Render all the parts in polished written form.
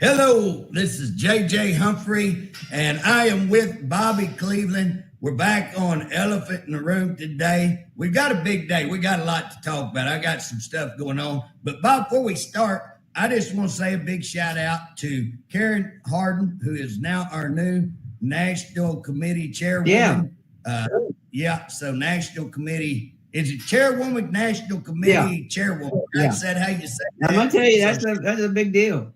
Hello, this is JJ Humphrey, and I am with Bobby Cleveland. We're back on Elephant in the Room today. We've got a big day. We got a lot to talk about. I got some stuff going on. But Bob, before we start, I just want to say a big shout out to Karen Harden, who is now our new National Committee Chairwoman. So National Committee, is it Chairwoman, National Committee Chairwoman? Yeah. Is that how you say that? I'm going to tell you, that's a big deal.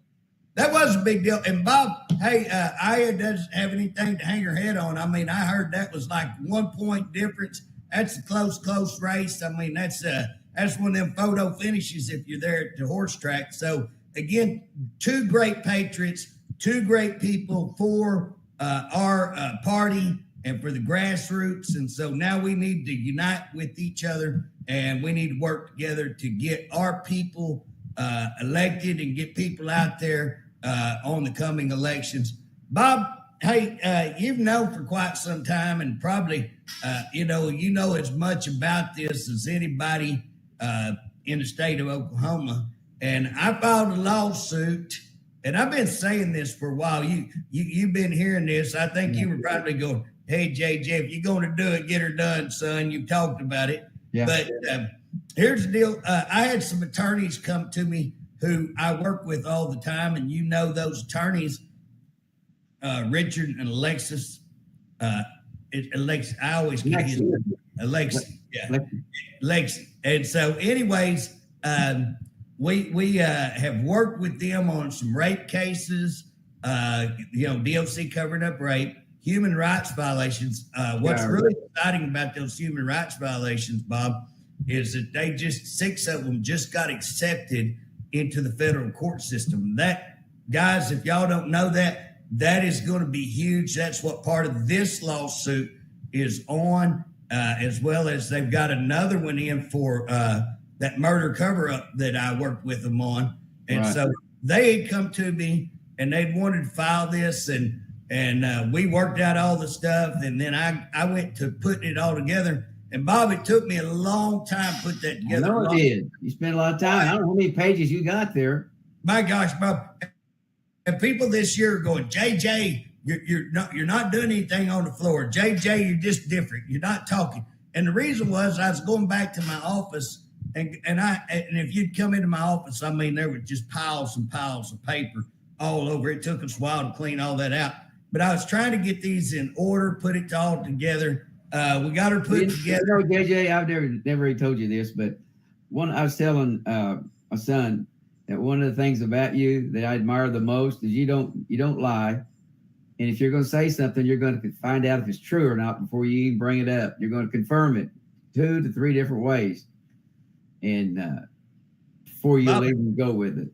That was a big deal. And Bob, hey, Aya doesn't have anything to hang her head on. I mean, I heard that was like 1 point difference. That's a close race. I mean, that's one of them photo finishes if you're there at the horse track. So again, two great patriots, two great people for our party and for the grassroots. And so now we need to unite with each other, and we need to work together to get our people elected and get people out there on the coming elections. Bob, hey, you've known for quite some time, and probably you know as much about this as anybody in the state of Oklahoma. And I filed a lawsuit, and I've been saying this for a while. You've been hearing this. I think you were probably going, "Hey, JJ, if you're going to do it, get her done, son." You've talked about it, but here's the deal. I had some attorneys come to me who I work with all the time, and you know those attorneys, Richard and Alexis. Alexis, I always get his name. Alexis, Alexis. And so, anyways, we have worked with them on some rape cases. DOC covering up rape, human rights violations. What's really exciting about those human rights violations, Bob, is that they six of them just got accepted into the federal court system. That, guys, if y'all don't know that is going to be huge. That's what part of this lawsuit is on, as well as they've got another one in for that murder cover-up that I worked with them on. And so they had come to me and they'd wanted to file this, and we worked out all the stuff, and then I went to putting it all together. And Bob, it took me a long time to put that together. I know it did. You spent a lot of time. I don't know how many pages you got there. My gosh, Bob. And people this year are going, JJ, you're not doing anything on the floor. JJ, you're just different. You're not talking. And the reason was I was going back to my office, and if you'd come into my office, I mean, there were just piles and piles of paper all over. It took us a while to clean all that out. But I was trying to get these in order, put it all together. We got her put together. JJ, I've never really told you this, but I was telling my son that one of the things about you that I admire the most is you don't lie, and if you're going to say something, you're going to find out if it's true or not before you even bring it up. You're going to confirm it 2 to 3 different ways, and before you even go with it.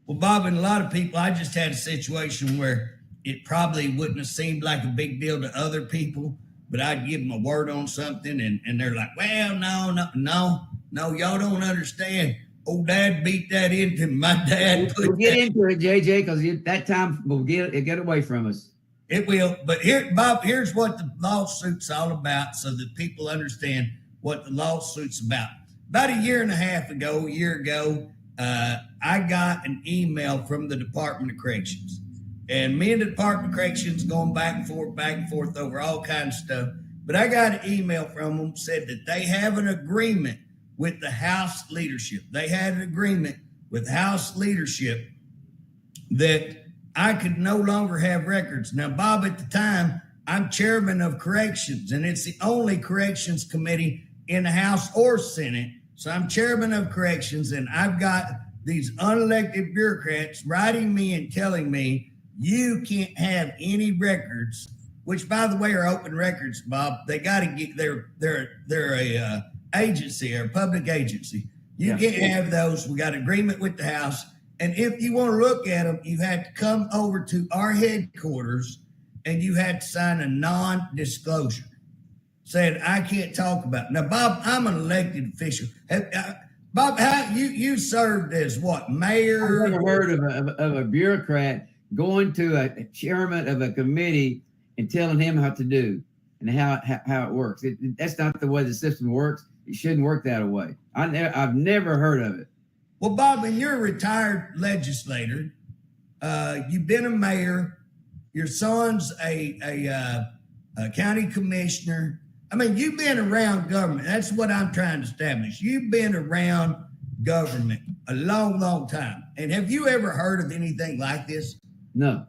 Well, Bob, and a lot of people, I just had a situation where it probably wouldn't have seemed like a big deal to other people, but I'd give them a word on something, and they're like, "Well, no, y'all don't understand. Old Dad beat that into my dad." We'll get into it, JJ, because that time will get away from us. It will. But here, Bob, here's what the lawsuit's all about, so that people understand what the lawsuit's about. About a year ago, I got an email from the Department of Corrections. And me and the Department of Corrections going back and forth over all kinds of stuff. But I got an email from them, said that they have an agreement with the House leadership. They had an agreement with House leadership that I could no longer have records. Now, Bob, at the time, I'm chairman of corrections, and it's the only corrections committee in the House or Senate. So I'm chairman of corrections, and I've got these unelected bureaucrats writing me and telling me, you can't have any records, which, by the way, are open records, Bob. They got to get they're a agency or a public agency. You can't have those. We got agreement with the House, and if you want to look at them, you had to come over to our headquarters, and you had to sign a non-disclosure. Saying I can't talk about it. Now, Bob, I'm an elected official. Bob, how you served as what, mayor? I've never heard of a bureaucrat going to a chairman of a committee and telling him how to do and how it works. That's not the way the system works. It shouldn't work that way. I've never heard of it. Well, Bob, and you're a retired legislator, You've been a mayor. Your son's a county commissioner. I mean, you've been around government. That's what I'm trying to establish. You've been around government a long, long time. And have you ever heard of anything like this? No.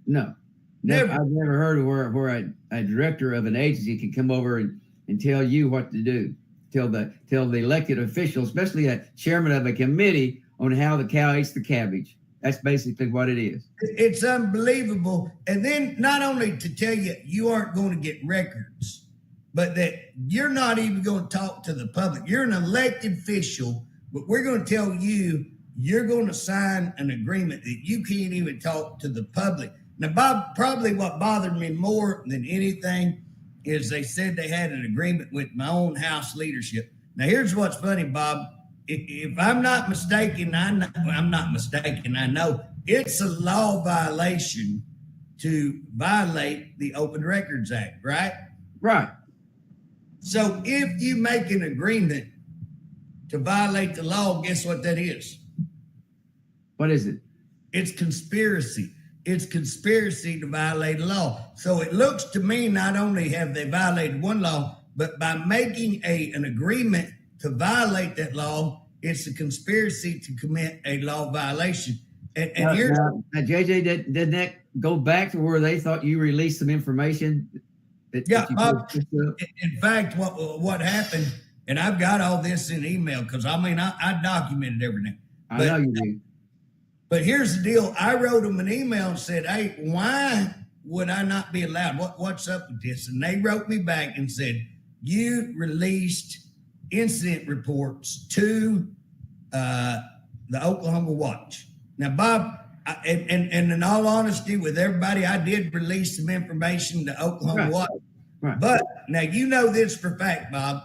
Never. I've never heard of where a director of an agency can come over and tell you what to do. Tell the elected official, especially a chairman of a committee, on how the cow eats the cabbage. That's basically what it is. It's unbelievable. And then not only to tell you you aren't going to get records, but that you're not even going to talk to the public. You're an elected official, but we're going to tell you you're going to sign an agreement that you can't even talk to the public. Now, Bob, probably what bothered me more than anything is they said they had an agreement with my own house leadership. Now, here's what's funny, Bob. If I'm not mistaken, I'm not mistaken. I know it's a law violation to violate the Open Records Act, right? Right. So if you make an agreement to violate the law, guess what that is? What is it? It's conspiracy. It's conspiracy to violate a law. So it looks to me not only have they violated one law, but by making an agreement to violate that law, it's a conspiracy to commit a law violation. And here's now, JJ, didn't that go back to where they thought you released some information? Bob, in fact, what happened, and I've got all this in email because I documented everything. I know you do. But here's the deal. I wrote them an email and said, hey, why would I not be allowed? What's up with this? And they wrote me back and said, you released incident reports to the Oklahoma Watch. Now, Bob, and in all honesty with everybody, I did release some information to Oklahoma Watch. Right. But now you know this for a fact, Bob.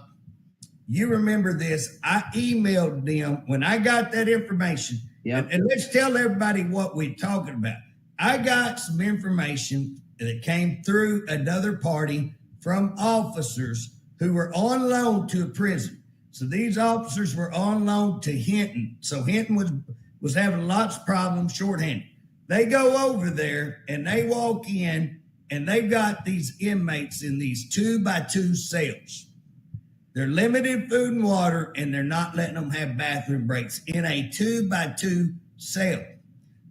You remember this. I emailed them when I got that information. Yep. And let's tell everybody what we're talking about. I got some information that came through another party from officers who were on loan to a prison. So these officers were on loan to Hinton. So Hinton was having lots of problems, shorthanded. They go over there and they walk in and they've got these inmates in these 2x2 cells. They're limited food and water, and they're not letting them have bathroom breaks in a 2x2 cell.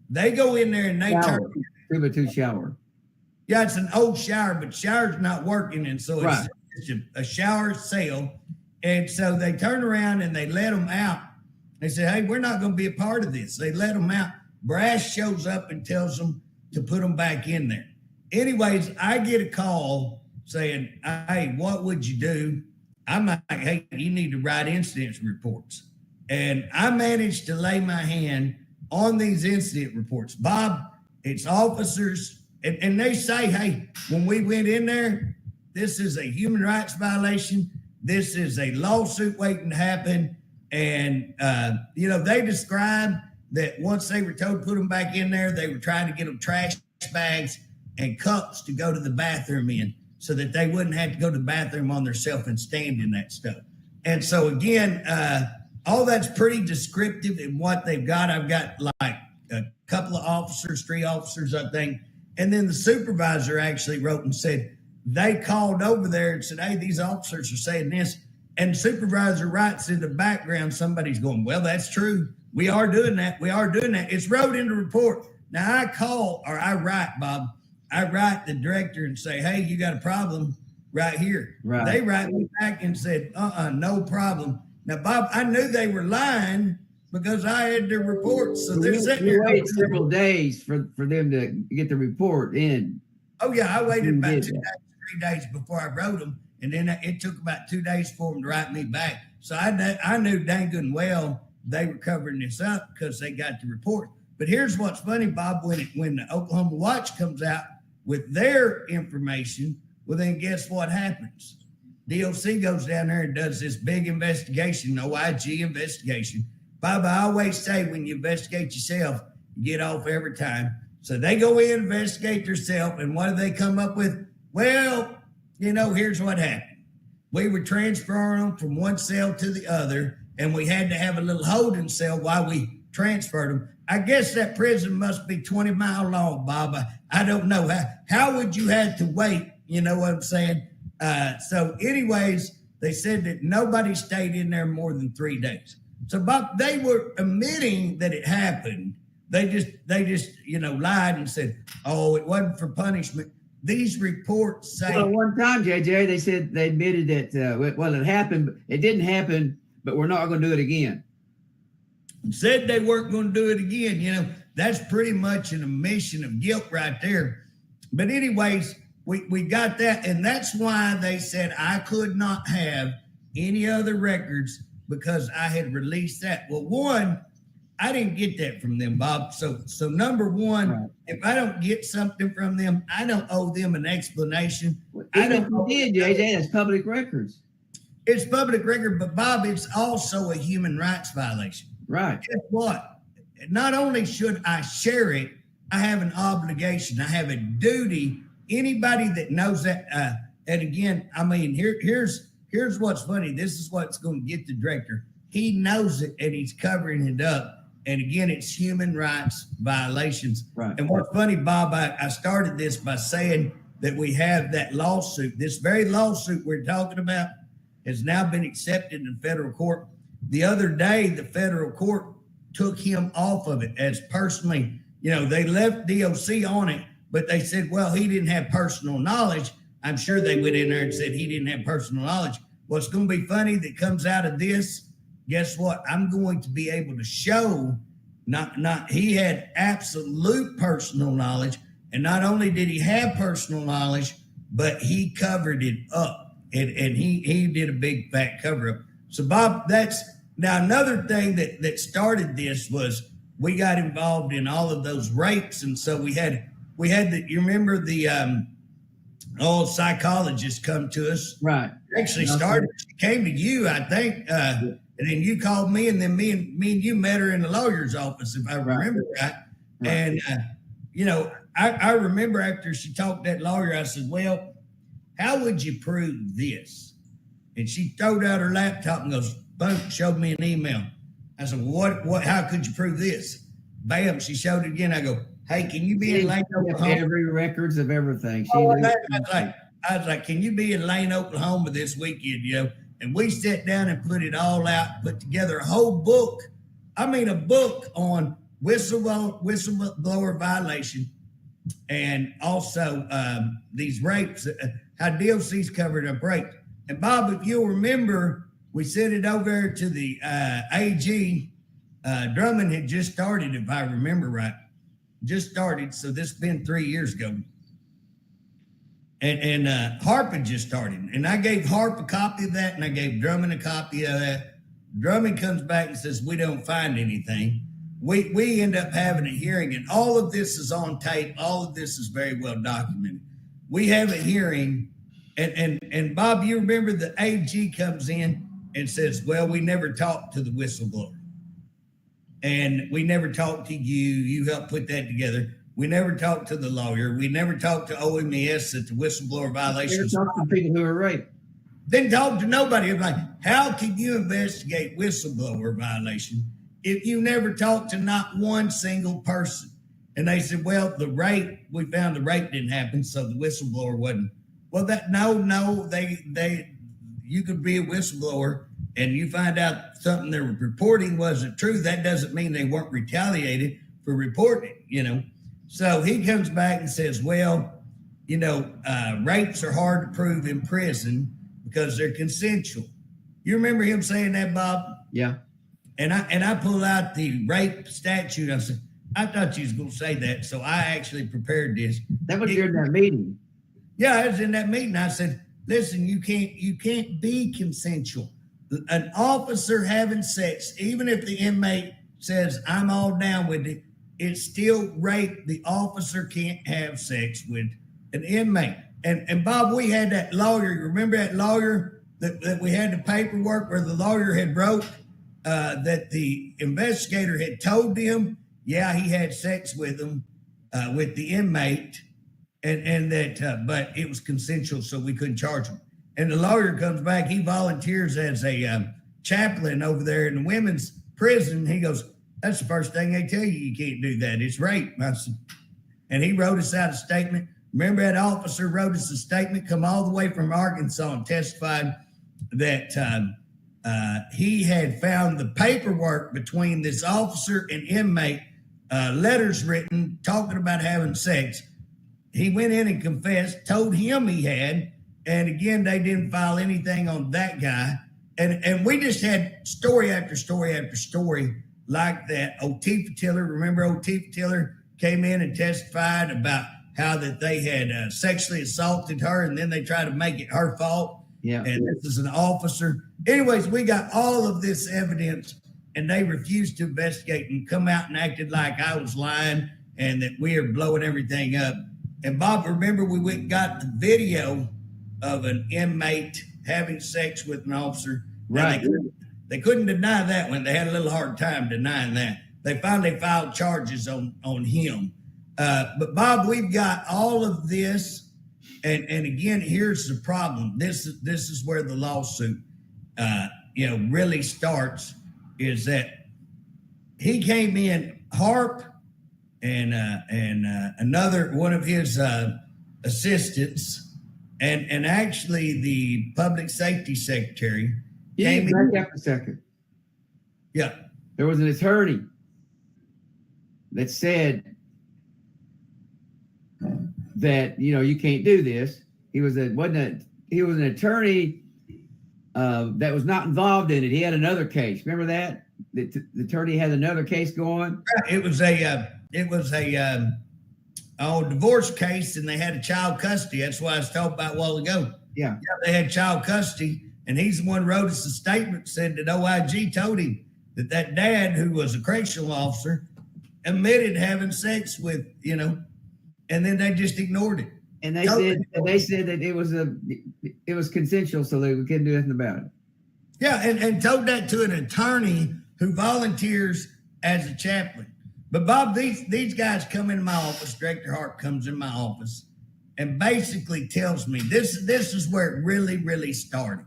They go in there and they turn 2x2 shower. Yeah, it's an old shower, but the shower's not working, and so it's a shower cell. And so they turn around and they let them out. They say, hey, we're not going to be a part of this. They let them out. Brass shows up and tells them to put them back in there. Anyways, I get a call saying, hey, what would you do? I'm like, hey, you need to write incident reports. And I managed to lay my hand on these incident reports. Bob, it's officers. And they say, hey, when we went in there, this is a human rights violation. This is a lawsuit waiting to happen. And, they described that once they were told to put them back in there, they were trying to get them trash bags and cups to go to the bathroom in, so that they wouldn't have to go to the bathroom on themselves and stand in that stuff. And so, again, all that's pretty descriptive in what they've got. I've got like a couple of officers, 3 officers, I think. And then the supervisor actually wrote and said, they called over there and said, hey, these officers are saying this. And the supervisor writes in the background, somebody's going, well, that's true. We are doing that. We are doing that. It's wrote in the report. Now, I write, Bob. I write the director and say, hey, you got a problem right here. Right. They write me back and said, no problem. Now, Bob, I knew they were lying because I had the reports. So they're sitting there. You waited several days for them to get the report in. Oh, yeah. I waited about 2 days, 3 days before I wrote them. And then it took about 2 days for them to write me back. So I knew dang good and well they were covering this up because they got the report. But here's what's funny, Bob, when the Oklahoma Watch comes out with their information, well, then guess what happens? DOC goes down there and does this big investigation, OIG investigation. Bob, I always say when you investigate yourself, you get off every time. So they go in, investigate themselves, and what do they come up with? Well, here's what happened. We were transferring them from one cell to the other, and we had to have a little holding cell while we transferred them. I guess that prison must be 20 miles long, Bob. I don't know. How would you have to wait? You know what I'm saying? So anyways, they said that nobody stayed in there more than 3 days. So, Bob, they were admitting that it happened. They just, lied and said, "Oh, it wasn't for punishment." These reports say. Well, one time, JJ, they said they admitted that it happened. It didn't happen, but we're not going to do it again. Said they weren't going to do it again. That's pretty much an admission of guilt right there. But anyways, we got that, and that's why they said I could not have any other records because I had released that. Well, one, I didn't get that from them, Bob. So number one, right. If I don't get something from them, I don't owe them an explanation. I don't. You did, JJ. That's public records. It's public record, but Bob, it's also a human rights violation. Right. Guess what? Not only should I share it, I have an obligation. I have a duty. Anybody that knows that, and again, I mean, here's what's funny. This is what's going to get the director. He knows it, and he's covering it up. And again, it's human rights violations. Right. And what's funny, Bob, I started this by saying that we have that lawsuit. This very lawsuit we're talking about has now been accepted in federal court. The other day, the federal court took him off of it as personally, they left DOC on it, but they said, well, he didn't have personal knowledge. I'm sure they went in there and said he didn't have personal knowledge. What's going to be funny that comes out of this, guess what? I'm going to be able to show he had absolute personal knowledge. And not only did he have personal knowledge, but he covered it up. And he did a big fat cover up. So Bob, that's now another thing that started this was we got involved in all of those rapes. And so we had you remember the old psychologist come to us. Right. Actually started, she came to you, I think, and then you called me, and then me and you met her in the lawyer's office, if I remember right. And, I remember after she talked to that lawyer, I said, well, how would you prove this? And she throwed out her laptop and goes, boom, showed me an email. I said, what, how could you prove this? Bam, she showed it again. I go, hey, can you be in Lane, Oklahoma? Every records of everything. I was like, can you be in Lane, Oklahoma this weekend, And we sat down and put it all out, put together a whole book. I mean, a book on whistleblower violation and also these rapes, how DOC's covered up rape. And Bob, if you'll remember, we sent it over to the AG. Drummond had just started, if I remember right. Just started, so this has been 3 years ago. And Harp had just started. And I gave Harp a copy of that, and I gave Drummond a copy of that. Drummond comes back and says, we don't find anything. We end up having a hearing, and all of this is on tape. All of this is very well documented. We have a hearing, and Bob, you remember the AG comes in and says, well, we never talked to the whistleblower. And we never talked to you. You helped put that together. We never talked to the lawyer. We never talked to OMS at the whistleblower violations. Never talked to people who were raped. Didn't talk to nobody. I'm like, how can you investigate whistleblower violation if you never talked to not one single person? And they said, well, we found the rape didn't happen, so the whistleblower wasn't. Well, you could be a whistleblower and you find out something they were reporting wasn't true. That doesn't mean they weren't retaliated for reporting it, So he comes back and says, well, rapes are hard to prove in prison because they're consensual. You remember him saying that, Bob? Yeah. And I pull out the rape statute. I said, I thought you was going to say that. So I actually prepared this. That was during that meeting. Yeah, I was in that meeting. I said, listen, you can't be consensual. An officer having sex, even if the inmate says, I'm all down with it, it's still rape. The officer can't have sex with an inmate. And Bob, we had that lawyer. You remember that lawyer that we had the paperwork where the lawyer had wrote that the investigator had told him, yeah, he had sex with him, with the inmate, and that, but it was consensual, so we couldn't charge him. And the lawyer comes back. He volunteers as a chaplain over there in the women's prison. He goes, That's the first thing they tell you. You can't do that. It's rape. I said, and he wrote us out a statement. Remember that officer wrote us a statement, come all the way from Arkansas and testified that he had found the paperwork between this officer and inmate, letters written talking about having sex. He went in and confessed, told him he had, and again, they didn't file anything on that guy. And we just had story after story after story like that. Otifa Tiller, remember Otifa Tiller came in and testified about how that they had sexually assaulted her, and then they tried to make it her fault. Yeah. And this is an officer. Anyways, we got all of this evidence, and they refused to investigate and come out and acted like I was lying and that we are blowing everything up. And Bob, remember we went and got the video of an inmate having sex with an officer. Right. They couldn't deny that one. They had a little hard time denying that. They finally filed charges on him. But Bob, we've got all of this. And again, here's the problem. This is where the lawsuit, really starts, is that he came in, Harp and another one of his assistants, and actually the public safety secretary. Yeah, back up a second. Yeah. There was an attorney that said that you can't do this. He was an attorney that was not involved in it. He had another case. Remember that? The attorney had another case going. It was a divorce case, and they had a child custody. That's what I was talking about a while ago. Yeah, they had child custody, and he's the one who wrote us a statement, said that OIG told him that dad, who was a correctional officer, admitted having sex with, and then they just ignored it. And they said that it was consensual, so they couldn't do anything about it. Yeah, and told that to an attorney who volunteers as a chaplain. But Bob, these guys come into my office. Director Hart comes in my office and basically tells me this is where it really, really started.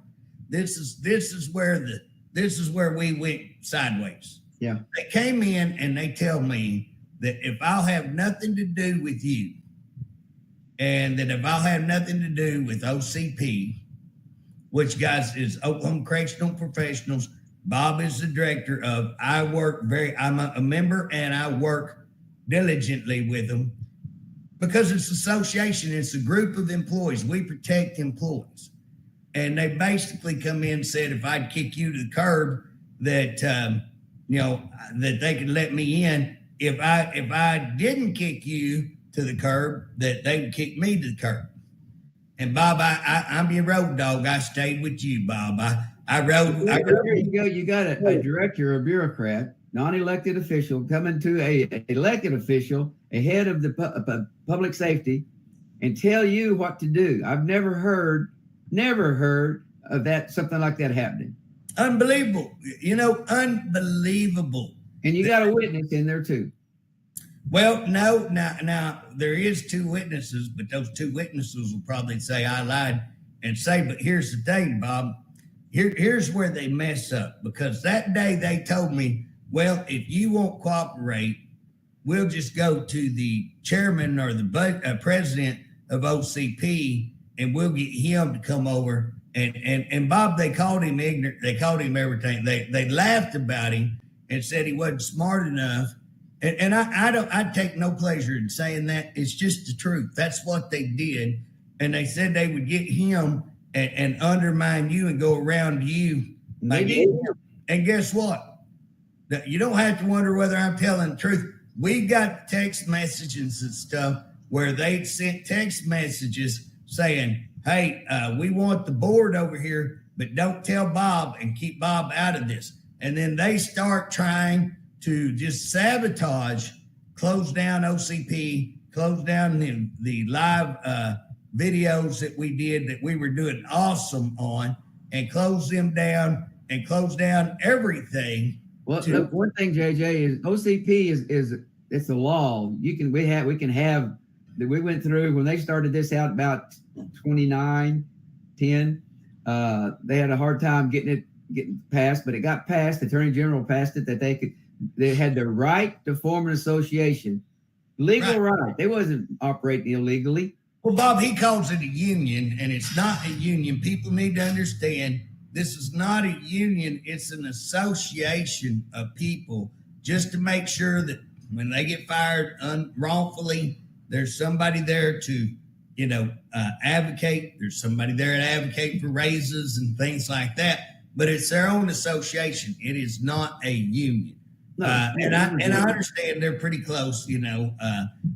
This is where we went sideways. Yeah. They came in and they tell me that if I'll have nothing to do with you, and that if I'll have nothing to do with OCP, which, guys, is Oklahoma Correctional Professionals, Bob is the director of. I'm a member, and I work diligently with them because it's an association. It's a group of employees. We protect employees. And they basically come in and said, if I'd kick you to the curb, that, that they could let me in. If I didn't kick you to the curb, that they would kick me to the curb. And Bob, I'm your road dog. I stayed with you, Bob. I rode. You got a director, a bureaucrat, non-elected official coming to a elected official, a head of the public safety, and tell you what to do. I've never heard of that, something like that happening. Unbelievable. Unbelievable. And you got a witness in there too. Well, no, now there is two witnesses, but those two witnesses will probably say I lied and say, but here's the thing, Bob. Here's where they mess up, because that day they told me, well, if you won't cooperate, we'll just go to the chairman or the president of OCP, and we'll get him to come over. And Bob, they called him ignorant. They called him everything. They laughed about him and said he wasn't smart enough. And I take no pleasure in saying that. It's just the truth. That's what they did. And they said they would get him and undermine you and go around you. And guess what? You don't have to wonder whether I'm telling the truth. We got text messages and stuff where they sent text messages saying, hey, we want the board over here, but don't tell Bob and keep Bob out of this. And then they start trying to just sabotage, close down OCP, close down the live videos that we did that we were doing awesome on, and close them down and close down everything. Well, look, one thing, JJ, is OCP is it's a law. We can have that we went through when they started this out about 2010. They had a hard time getting passed, but it got passed. The Attorney General passed it that they had the right to form an association, legal right. They wasn't operating illegally. Well, Bob, he calls it a union, and it's not a union. People need to understand this is not a union. It's an association of people just to make sure that when they get fired wrongfully, there's somebody there to, advocate. There's somebody there to advocate for raises and things like that. But it's their own association. It is not a union. No, and I understand they're pretty close,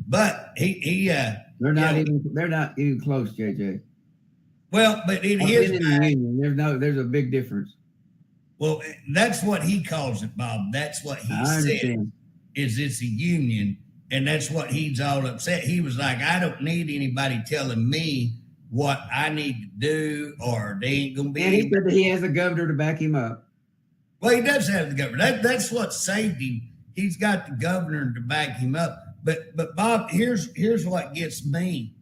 but they're not even close, JJ. Well, but in his union, there's a big difference. Well, that's what he calls it, Bob. That's what he said. Is it's a union, and that's what he's all upset. He was like, I don't need anybody telling me what I need to do, or they ain't gonna be. And he said that he has a governor to back him up. Well, he does have the governor. That's what saved him. He's got the governor to back him up. But Bob, here's what gets me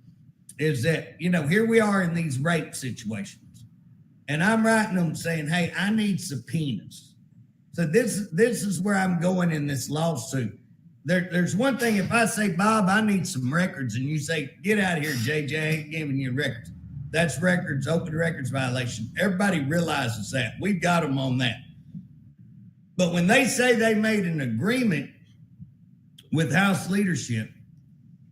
is that, here we are in these rape situations. And I'm writing them saying, hey, I need subpoenas. So this is where I'm going in this lawsuit. There's one thing, if I say, Bob, I need some records, and you say, get out of here, JJ, I ain't giving you records. That's records, open records violation. Everybody realizes that. We've got them on that. But when they say they made an agreement with House leadership,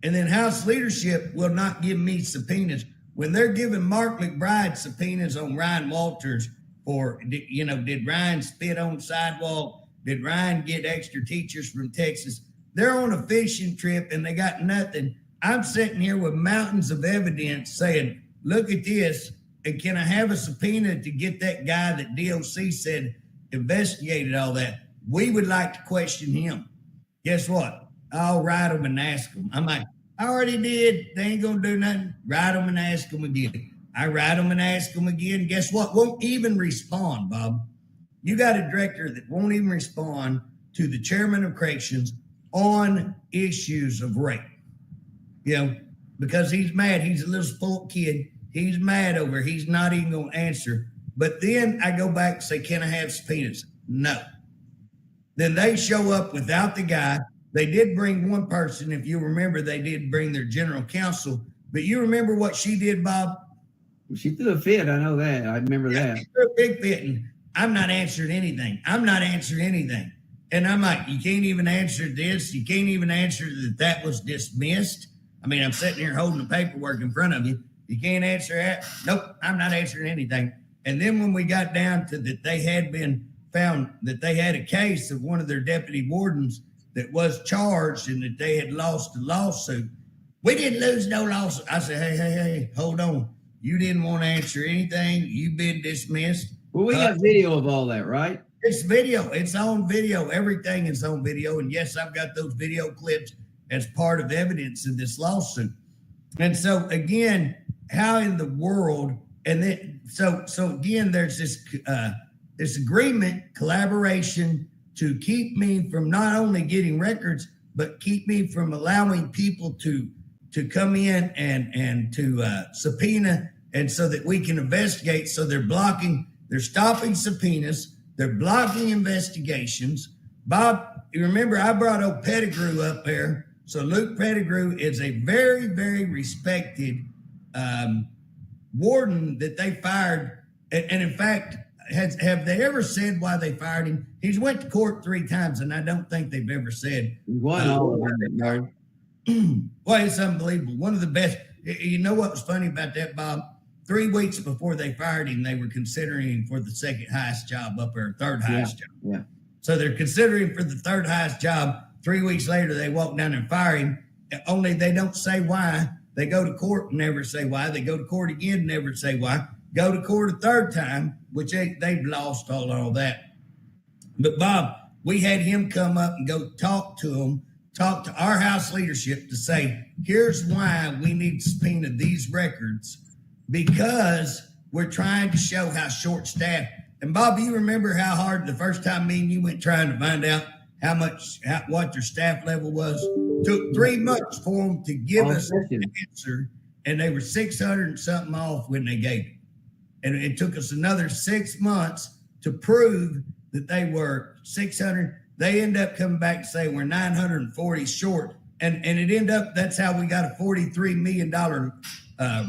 and then House leadership will not give me subpoenas, when they're giving Mark McBride subpoenas on Ryan Walters for, did Ryan spit on the sidewalk? Did Ryan get extra teachers from Texas? They're on a fishing trip and they got nothing. I'm sitting here with mountains of evidence saying, look at this, and can I have a subpoena to get that guy that DOC said investigated all that? We would like to question him. Guess what? I'll write them and ask them. I'm like, I already did. They ain't going to do nothing. Write them and ask them again. I write them and ask them again. Guess what? Won't even respond, Bob. You got a director that won't even respond to the chairman of corrections on issues of rape. Because he's mad. He's a little spoiled kid. He's mad over. He's not even going to answer. But then I go back and say, can I have subpoenas? No. Then they show up without the guy. They did bring one person. If you remember, they did bring their general counsel. But you remember what she did, Bob? She threw a fit. I know that. I remember that. She threw a big fit, and I'm not answering anything. And I'm like, you can't even answer this. You can't even answer that was dismissed. I mean, I'm sitting here holding the paperwork in front of you. You can't answer that? Nope, I'm not answering anything. And then when we got down to that they had been found that they had a case of one of their deputy wardens that was charged and that they had lost the lawsuit. We didn't lose no lawsuit. I said, hey, hold on. You didn't want to answer anything. You've been dismissed. Well, we got video of all that, right? It's video. It's on video. Everything is on video. And yes, I've got those video clips as part of evidence in this lawsuit. And so again, how in the world, and then so again, there's this agreement, collaboration to keep me from not only getting records, but keep me from allowing people to come in and to subpoena, and so that we can investigate. So they're stopping subpoenas, they're blocking investigations. Bob, you remember I brought old Pettigrew up there. So Luke Pettigrew is a very, very respected warden that they fired. And in fact, have they ever said why they fired him? He's went to court 3 times, and I don't think they've ever said. Well, it's unbelievable. One of the best. You know what was funny about that, Bob? 3 weeks before they fired him, they were considering him for the second highest job up there, third highest job. Yeah. So they're considering for the third highest job. 3 weeks later, they walk down and fire him. Only they don't say why. They go to court and never say why. They go to court again and never say why. Go to court a third time, which they've lost all that. But Bob, we had him come up and go talk to our House leadership to say, here's why we need to subpoena these records, because we're trying to show how short-staffed. And Bob, you remember how hard the first time me and you went trying to find out what their staff level was? Took 3 months for them to give us an answer, and they were 600 and something off when they gave it. And it took us another 6 months to prove that they were 600. they end up coming back and saying we're 940 short. And it ended up, that's how we got a $43 million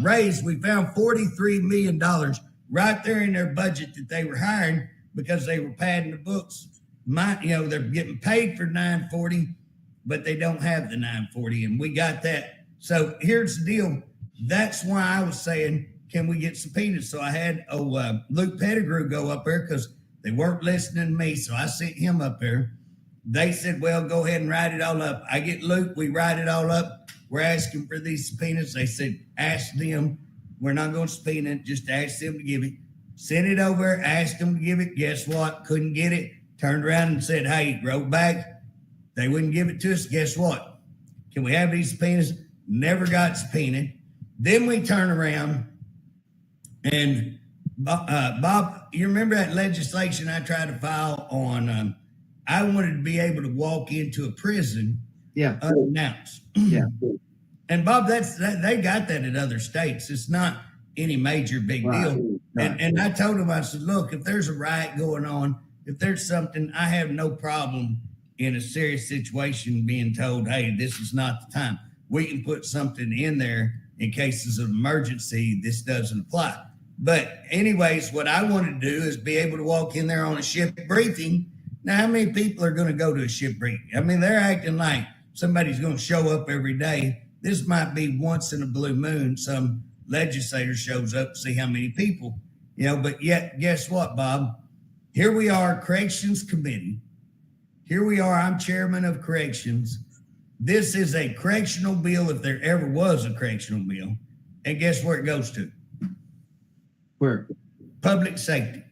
raise. We found $43 million right there in their budget that they were hiring because they were padding the books. They're getting paid for 940, but they don't have the 940, and we got that. So here's the deal. That's why I was saying, can we get subpoenas? So I had Luke Pettigrew go up there because they weren't listening to me. So I sent him up there. They said, well, go ahead and write it all up. I get Luke, we write it all up. We're asking for these subpoenas. They said, ask them. We're not going to subpoena it, just ask them to give it. Sent it over, asked them to give it. Guess what? Couldn't get it. Turned around and said, hey, wrote back. They wouldn't give it to us. Guess what? Can we have these subpoenas? Never got subpoenaed. Then we turn around and Bob, you remember that legislation I tried to file on, I wanted to be able to walk into a prison unannounced. Yeah. And Bob, they got that in other states. It's not any major big deal. Right. And I told him, I said, look, if there's a riot going on, if there's something, I have no problem in a serious situation being told, hey, this is not the time. We can put something in there in cases of emergency. This doesn't apply. But anyways, what I wanted to do is be able to walk in there on a ship briefing. Now, how many people are going to go to a ship briefing? I mean, they're acting like somebody's going to show up every day. This might be once in a blue moon. Some legislator shows up to see how many people, but yet guess what, Bob? Here we are, Corrections Committee. Here we are, I'm chairman of corrections. This is a correctional bill if there ever was a correctional bill. And guess where it goes to? Where? Public safety.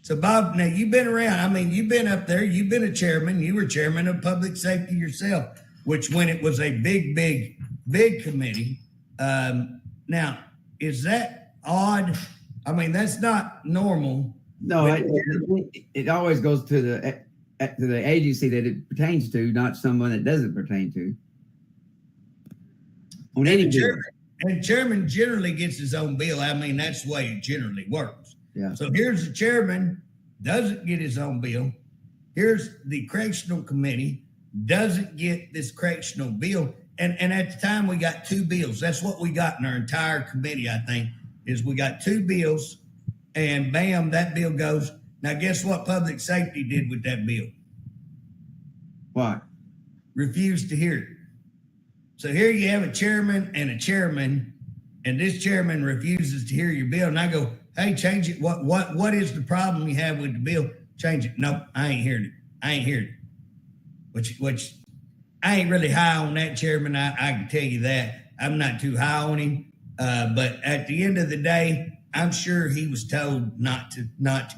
So, Bob, now you've been around. I mean, you've been up there. You've been a chairman. You were chairman of public safety yourself, which when it was a big, big, big committee. Now, is that odd? I mean, that's not normal. No, it always goes to the agency that it pertains to, not someone that doesn't pertain to. On any bill. And chairman generally gets his own bill. I mean, that's the way it generally works. Yeah. So here's the chairman, doesn't get his own bill. Here's the correctional committee, doesn't get this correctional bill. And at the time, we got two bills. That's what we got in our entire committee, I think, is we got two bills, and bam, that bill goes. Now, guess what public safety did with that bill? What? Refused to hear it. So here you have a chairman, and this chairman refuses to hear your bill. And I go, hey, change it. What is the problem you have with the bill? Change it. Nope, I ain't hearing it. Which I ain't really high on that chairman. I can tell you that. I'm not too high on him. But at the end of the day, I'm sure he was told not to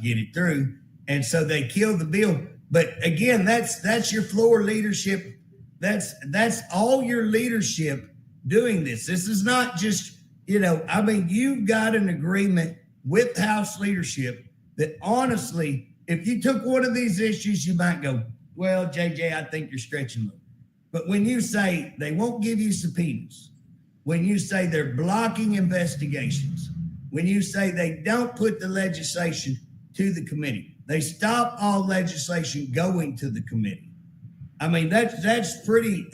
get it through. And so they killed the bill. But again, that's your floor leadership. That's all your leadership doing this. This is not just, you've got an agreement with House leadership that honestly, if you took one of these issues, you might go, well, JJ, I think you're stretching a little. But when you say they won't give you subpoenas, when you say they're blocking investigations, when you say they don't put the legislation to the committee, they stop all legislation going to the committee. I mean, that's pretty,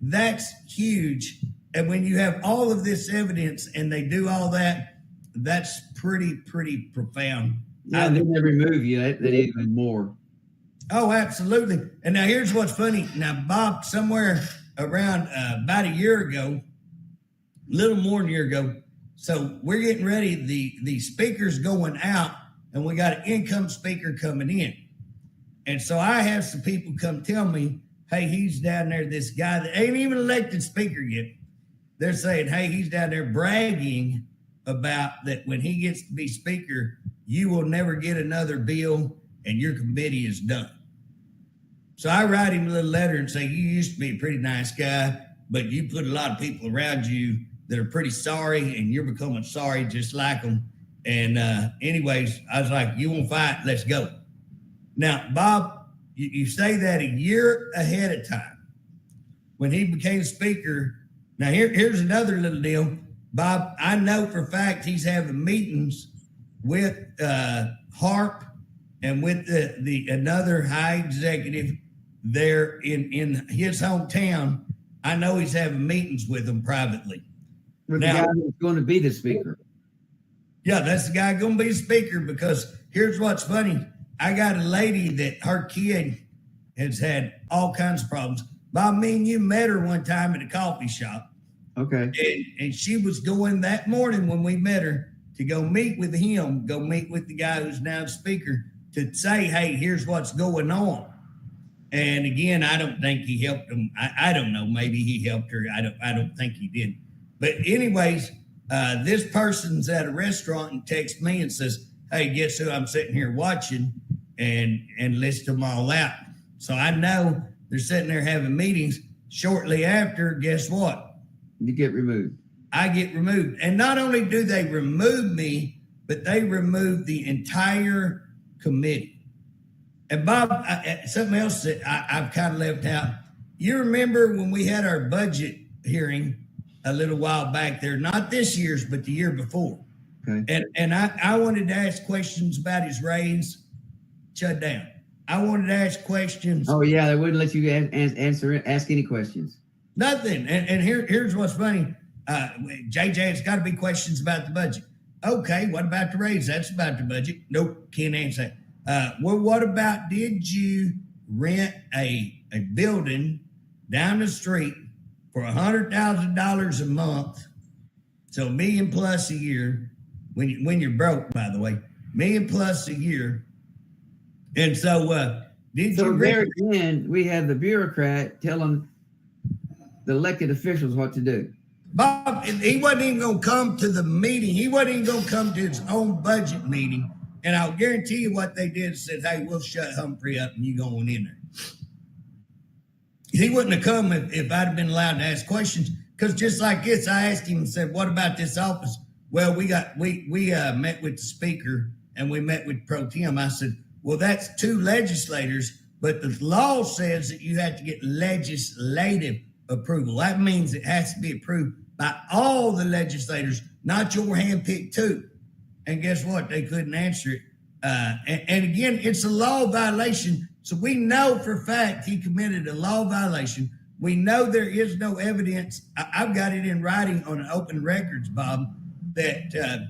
that's huge. And when you have all of this evidence and they do all that, that's pretty profound. Yeah, and then they remove you, that even more. Oh, absolutely. And now here's what's funny. Now, Bob, somewhere around about a year ago, a little more than a year ago, so we're getting ready, the speaker's going out, and we got an income speaker coming in. And so I have some people come tell me, hey, he's down there, this guy that ain't even elected speaker yet. They're saying, hey, he's down there bragging about that when he gets to be speaker, you will never get another bill and your committee is done. So I write him a little letter and say, you used to be a pretty nice guy, but you put a lot of people around you that are pretty sorry and you're becoming sorry just like them. And anyways, I was like, you won't fight, let's go. Now, Bob, you say that a year ahead of time. When he became speaker, now here's another little deal. Bob, I know for a fact he's having meetings with Harp and with the another high executive there in his hometown. I know he's having meetings with them privately. With the guy who's going to be the speaker. Yeah, that's the guy going to be speaker, because here's what's funny. I got a lady that her kid has had all kinds of problems. Bob, me and you met her one time at a coffee shop. Okay. And she was going that morning when we met her to go meet with him, go meet with the guy who's now the speaker, to say, hey, here's what's going on. And again, I don't think he helped him. I don't know. Maybe he helped her. I don't think he did. But anyways, this person's at a restaurant and texts me and says, hey, guess who I'm sitting here watching, and list them all out. So I know they're sitting there having meetings. Shortly after, guess what? You get removed. I get removed. And not only do they remove me, but they remove the entire committee. And Bob, something else that I've kind of left out. You remember when we had our budget hearing a little while back there, not this year's, but the year before. Okay. And I wanted to ask questions about his raise, shut down. I wanted to ask questions. Oh, yeah, they wouldn't let you ask any questions. Nothing. And here's what's funny. JJ, it's got to be questions about the budget. Okay, what about the raise? That's about the budget. Nope, can't answer that. Well, what about, did you rent a building down the street for $100,000 a month, so $1 million plus a year, when you're broke, by the way, $1 million plus a year? And so, there again, we have the bureaucrat telling the elected officials what to do. Bob, he wasn't even going to come to the meeting. He wasn't even going to come to his own budget meeting. And I'll guarantee you what they did said, hey, we'll shut Humphrey up and you go on in there. He wouldn't have come if I'd have been allowed to ask questions. Because just like this, I asked him and said, what about this office? Well, we met with the speaker and we met with Pro Tem. I said, well, that's two legislators, but the law says that you have to get legislative approval. That means it has to be approved by all the legislators, not your handpicked two. And guess what? They couldn't answer it. And again, it's a law violation. So we know for a fact he committed a law violation. We know there is no evidence. I've got it in writing on open records, Bob, that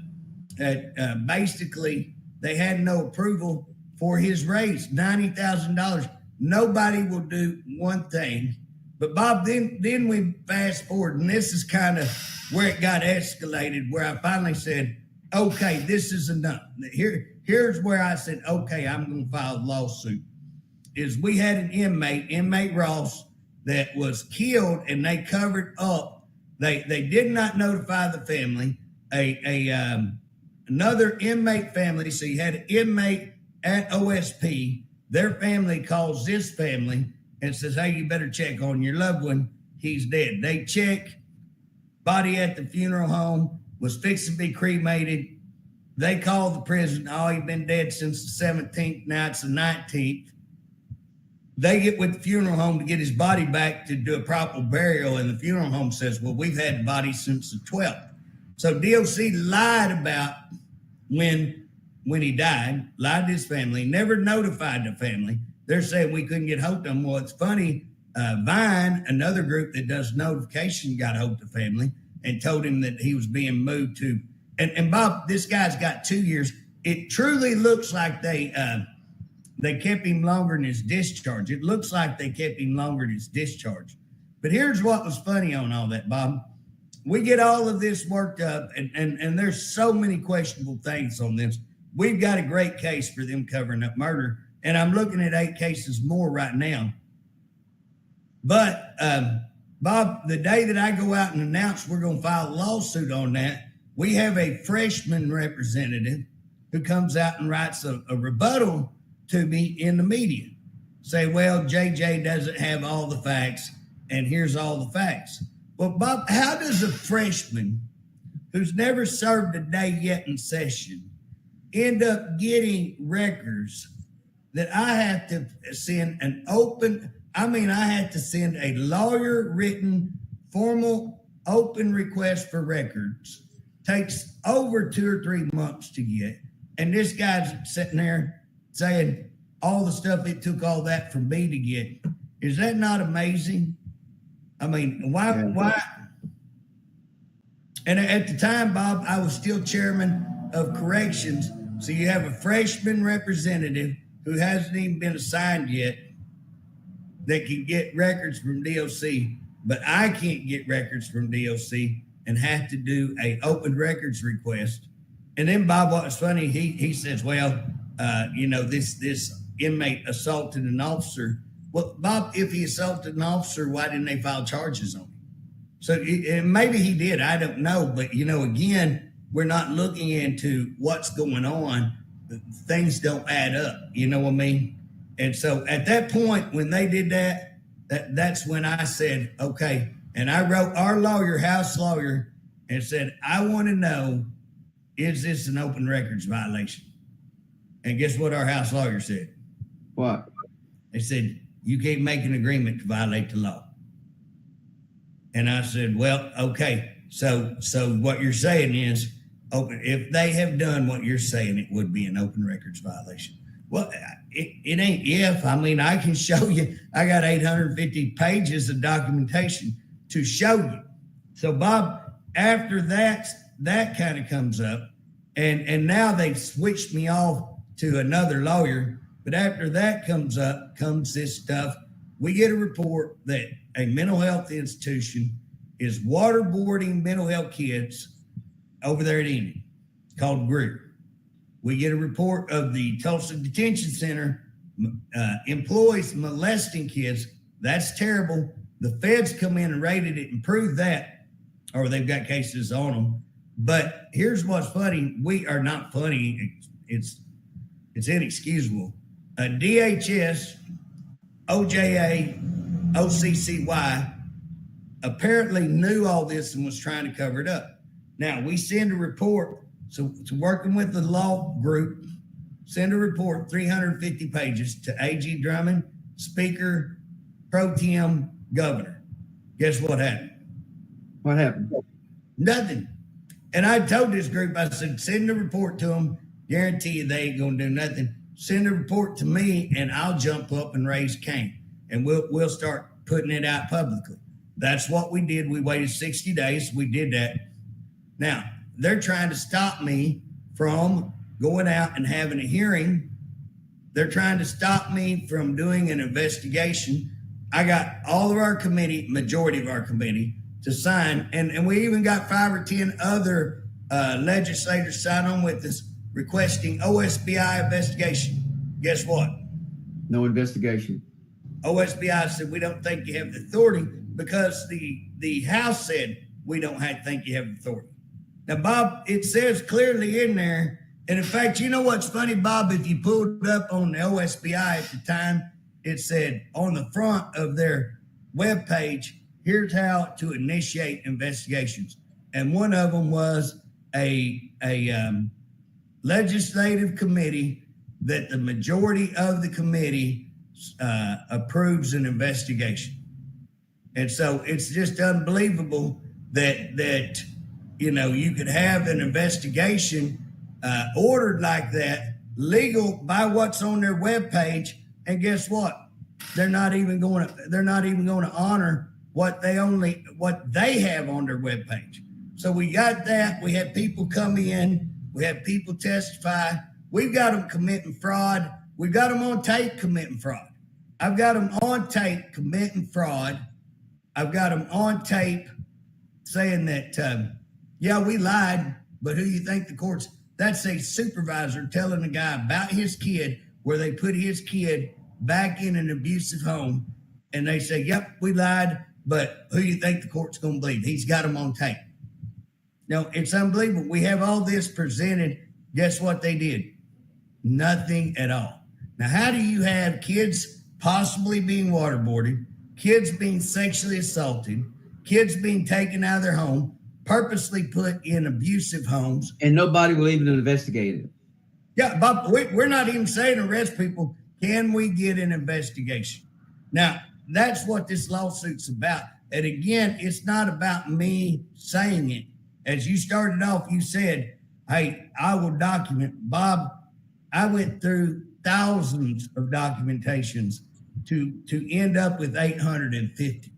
basically they had no approval for his raise, $90,000. Nobody will do one thing. But Bob, then we fast forward, and this is kind of where it got escalated, where I finally said, okay, this is enough. Here's where I said, okay, I'm going to file a lawsuit. Is we had an inmate Ross, that was killed, and they covered up. They did not notify the family. Another inmate family, so you had an inmate at OSP. Their family calls this family and says, hey, you better check on your loved one. He's dead. They check, body at the funeral home, was fixing to be cremated. They called the prison. Oh, he'd been dead since the 17th. Now it's the 19th. They get with the funeral home to get his body back to do a proper burial. And the funeral home says, well, we've had the body since the 12th. So DOC lied about when he died, lied to his family, never notified the family. They're saying we couldn't get hold of them. Well, it's funny. Vine, another group that does notification, got hold of the family and told him that he was being moved to. And Bob, this guy's got 2 years. It truly looks like they kept him longer in his discharge. It looks like they kept him longer in his discharge. But here's what was funny on all that, Bob. We get all of this worked up, and there's so many questionable things on this. We've got a great case for them covering up murder, and I'm looking at 8 cases more right now. But, Bob, the day that I go out and announce we're going to file a lawsuit on that, we have a freshman representative who comes out and writes a rebuttal to me in the media. Say, well, JJ doesn't have all the facts, and here's all the facts. Well, Bob, how does a freshman who's never served a day yet in session end up getting records that I have to send I have to send a lawyer-written, formal, open request for records. Takes over 2 or 3 months to get. And this guy's sitting there saying all the stuff it took all that for me to get. Is that not amazing? I mean, why? And at the time, Bob, I was still chairman of corrections. So you have a freshman representative who hasn't even been assigned yet that can get records from DOC, but I can't get records from DOC and have to do a open records request. And then Bob, what's funny, he says, well, this inmate assaulted an officer. Well, Bob, if he assaulted an officer, why didn't they file charges on him? So maybe he did. I don't know. But, again, we're not looking into what's going on. Things don't add up. You know what I mean? And so at that point, when they did that's when I said, okay. And I wrote our lawyer, House lawyer, and said, I want to know, is this an open records violation? And guess what our House lawyer said? What? They said, you can't make an agreement to violate the law. And I said, well, okay. So what you're saying is, if they have done what you're saying, it would be an open records violation. Well, it ain't if. I mean, I can show you. I got 850 pages of documentation to show you. So, Bob, after that kind of comes up, and now they've switched me off to another lawyer. But after that comes up, comes this stuff. We get a report that a mental health institution is waterboarding mental health kids over there at Indian. It's called GRU. We get a report of the Tulsa Detention Center employees molesting kids. That's terrible. The feds come in and raided it and proved that, or they've got cases on them. But here's what's funny. We are not funny. It's inexcusable. DHS, OJA, OCCY apparently knew all this and was trying to cover it up. Now, we send a report, so working with the law group, send a report, 350 pages, to A.G. Drummond, Speaker, Pro Tem, Governor. Guess what happened? What happened? Nothing. And I told this group, I said, send a report to them. Guarantee you they ain't going to do nothing. Send a report to me, and I'll jump up and raise Cain, and we'll start putting it out publicly. That's what we did. We waited 60 days. We did that. Now, they're trying to stop me from going out and having a hearing. They're trying to stop me from doing an investigation. I got all of our committee, majority of our committee, to sign, and we even got 5 or 10 other legislators sign on with us requesting OSBI investigation. Guess what? No investigation. OSBI said, we don't think you have the authority because the House said we don't think you have the authority. Now, Bob, it says clearly in there, and in fact, you know what's funny, Bob? If you pulled up on the OSBI at the time, it said on the front of their webpage, here's how to initiate investigations. And one of them was a legislative committee that the majority of the committee approves an investigation. And so it's just unbelievable that you could have an investigation ordered like that, legal by what's on their webpage, and guess what? They're not even going to honor what they have on their webpage. So we got that. We had people come in. We had people testify. We've got them committing fraud. We've got them on tape committing fraud. I've got them on tape committing fraud. I've got them on tape saying that, we lied, but who you think the court's? That's a supervisor telling a guy about his kid where they put his kid back in an abusive home, and they say, yep, we lied, but who you think the court's going to believe? He's got them on tape. Now, it's unbelievable. We have all this presented. Guess what they did? Nothing at all. Now, how do you have kids possibly being waterboarded, kids being sexually assaulted, kids being taken out of their home, purposely put in abusive homes, and nobody will even investigate it? Yeah, Bob, we're not even saying arrest people. Can we get an investigation? Now, that's what this lawsuit's about. And again, it's not about me saying it. As you started off, you said, hey, I will document. Bob, I went through thousands of documentations to end up with 850.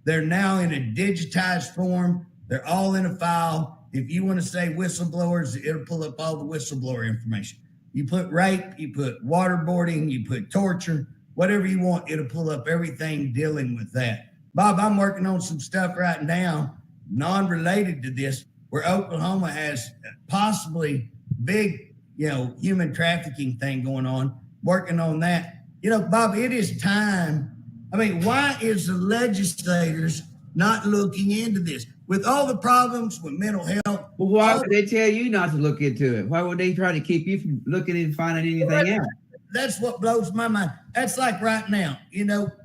They're now in a digitized form. They're all in a file. If you want to say whistleblowers, it'll pull up all the whistleblower information. You put rape, you put waterboarding, you put torture, whatever you want, it'll pull up everything dealing with that. Bob, I'm working on some stuff right now, non-related to this, where Oklahoma has possibly big, human trafficking thing going on, working on that. Bob, it is time. I mean, why is the legislators not looking into this? With all the problems with mental health. Well, why would they tell you not to look into it? Why would they try to keep you from looking and finding anything out? That's what blows my mind. That's like right now,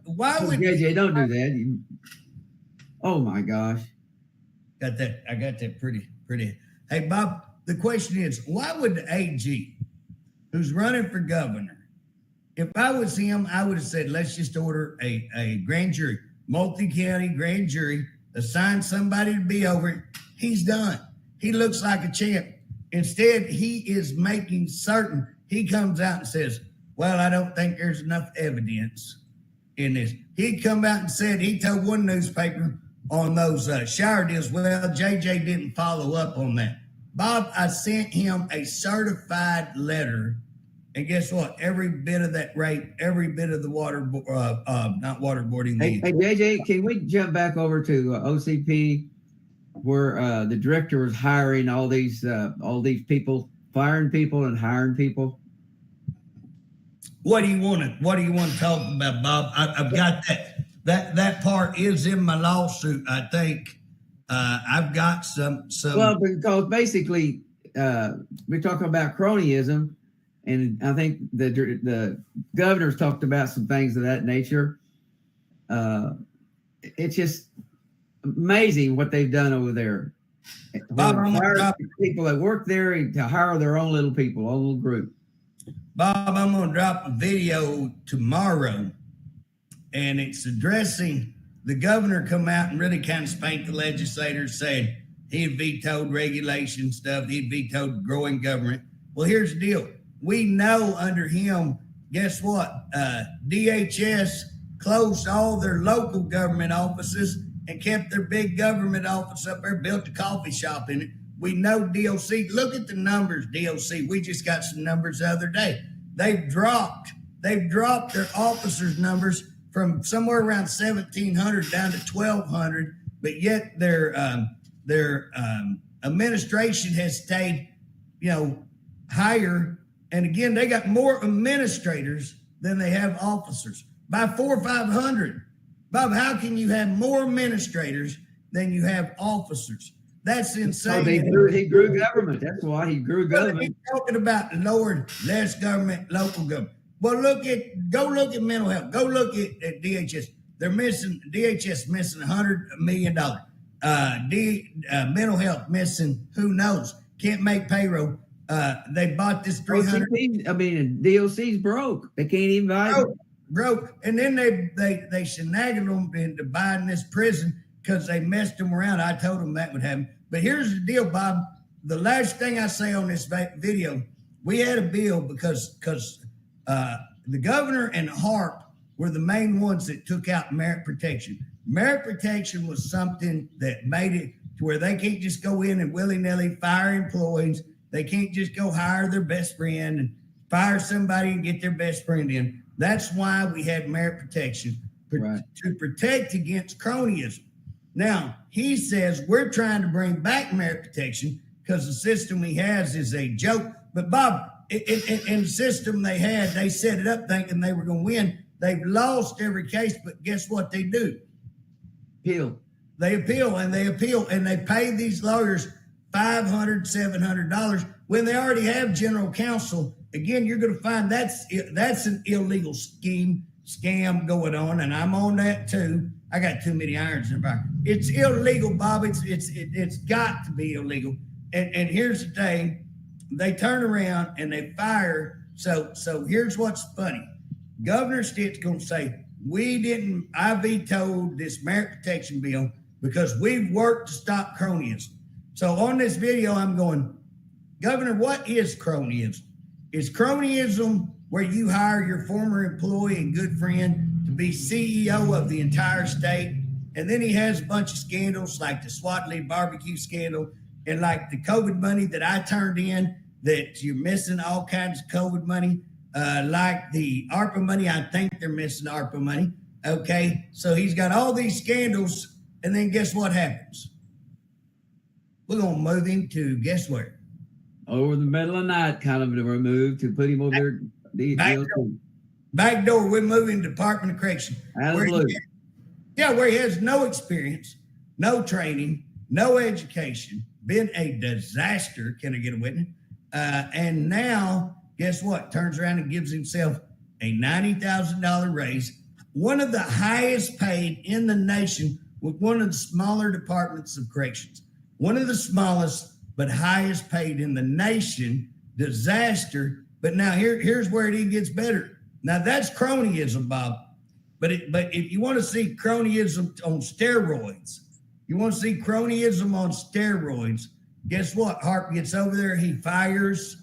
why would JJ, don't do that. Oh my gosh. I got that pretty. Hey, Bob, the question is, why would the AG, who's running for governor, if I was him, I would have said, let's just order a grand jury, multi-county grand jury, assign somebody to be over it. He's done. He looks like a champ. Instead, he is making certain. He comes out and says, well, I don't think there's enough evidence in this. He come out and said, he told one newspaper on those shower deals, well, JJ didn't follow up on that. Bob, I sent him a certified letter, and guess what? Every bit of that rape, every bit of the not waterboarding. Hey, JJ, can we jump back over to OCP, where the director was hiring all these people, firing people and hiring people? What do you want to talk about, Bob? I've got that part is in my lawsuit. I think I've got some. Well, because basically we're talking about cronyism, and I think the governor's talked about some things of that nature. It's just amazing what they've done over there. Bob, people that work there to hire their own little people, own little group. Bob, I'm going to drop a video tomorrow, and it's addressing the governor come out and really kind of spanked the legislators, saying he had vetoed regulation stuff. He'd vetoed growing government. Well, here's the deal. We know under him, guess what? DHS closed all their local government offices and kept their big government office up there, built a coffee shop in it. We know DOC. Look at the numbers, DOC. We just got some numbers the other day. They've dropped their officers' numbers from somewhere around 1,700 down to 1,200, but yet their administration has stayed, higher. And again, they got more administrators than they have officers by 400 or 500. Bob, how can you have more administrators than you have officers? That's insane. He grew government. That's why he grew government. He's talking about lowered less government, local government. Well, go look at mental health. Go look at DHS. DHS missing $100 million. Mental health missing, who knows? Can't make payroll. They bought this 300. DOC's broke. They can't even buy it. Broke. And then they shenagled them into buying this prison because they messed them around. I told them that would happen. But here's the deal, Bob. The last thing I say on this video, we had a bill because the governor and HARP were the main ones that took out merit protection. Merit protection was something that made it to where they can't just go in and willy-nilly fire employees. They can't just go hire their best friend and fire somebody and get their best friend in. That's why we had merit protection, to protect against cronyism. Now, he says we're trying to bring back merit protection because the system he has is a joke. But, Bob, in the system they had, they set it up thinking they were going to win. They've lost every case, but guess what they do? Appeal. They appeal, and they pay these lawyers $500, $700 when they already have general counsel. Again, you're going to find that's an illegal scam going on, and I'm on that too. I got too many irons in the fire. It's illegal, Bob. It's got to be illegal. And here's the thing: they turn around and they fire. So here's what's funny: Governor Stitt's going to say, I vetoed this merit protection bill because we've worked to stop cronyism. So on this video, I'm going, Governor, what is cronyism? Is cronyism where you hire your former employee and good friend to be CEO of the entire state. And then he has a bunch of scandals like the SWAT lead barbecue scandal and like the COVID money that I turned in, that you're missing all kinds of COVID money, like the ARPA money. I think they're missing ARPA money. Okay. So he's got all these scandals. And then guess what happens? We're going to move him to guess where? Over the middle of the night, kind of removed to put him over there. Back door. We're moving to Department of Correction. Out of the blue. Where he has no experience, no training, no education, been a disaster. Can I get a witness? And now, guess what? Turns around and gives himself a $90,000 raise, one of the highest paid in the nation, with one of the smaller departments of corrections. One of the smallest, but highest paid in the nation. Disaster. But now here's where it gets better. Now that's cronyism, Bob. But if you want to see cronyism on steroids, guess what? Harp gets over there. He fires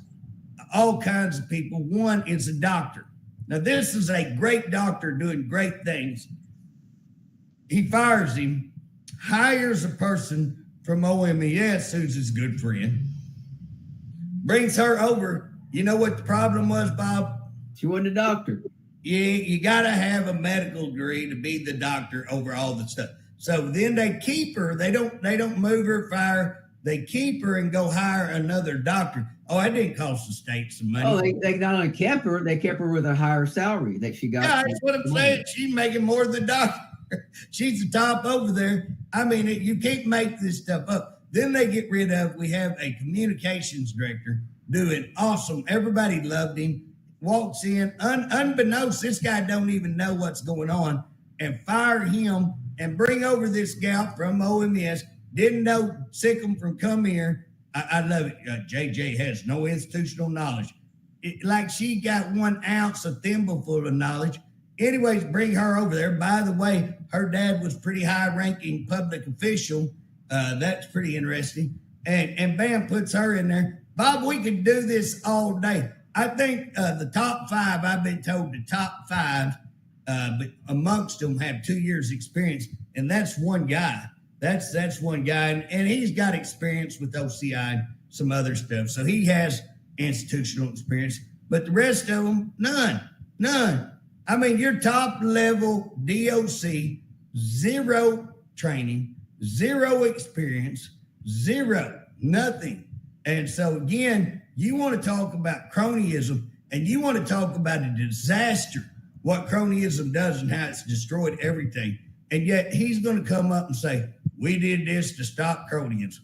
all kinds of people. One is a doctor. Now this is a great doctor doing great things. He fires him, hires a person from OMES, who's his good friend, brings her over. You know what the problem was, Bob? She wasn't a doctor. Yeah, you got to have a medical degree to be the doctor over all the stuff. So then they keep her. They don't move her, fire her. They keep her and go hire another doctor. Oh, that didn't cost the state some money. Oh, they not only kept her, they kept her with a higher salary that she got. Yeah, that's what I'm saying. She's making more than the doctor. She's the top over there. I mean, you can't make this stuff up. Then they get rid of, we have a communications director doing awesome. Everybody loved him. Walks in, unbeknownst, this guy don't even know what's going on, and fire him and bring over this gal from OMS. Didn't know Sick'em from come here. I love it. JJ has no institutional knowledge. Like she got 1 ounce of thimbleful of knowledge. Anyways, bring her over there. By the way, her dad was pretty high-ranking public official. That's pretty interesting. And bam, puts her in there. Bob, we could do this all day. I think the top 5, I've been told the top 5, but amongst them have 2 years experience. And that's one guy. That's one guy. And he's got experience with OCI and some other stuff. So he has institutional experience. But the rest of them, none. I mean, your top level DOC, 0 training, 0 experience, 0, nothing. And so again, you want to talk about cronyism, and you want to talk about a disaster, what cronyism does and how it's destroyed everything. And yet he's going to come up and say, we did this to stop cronyism.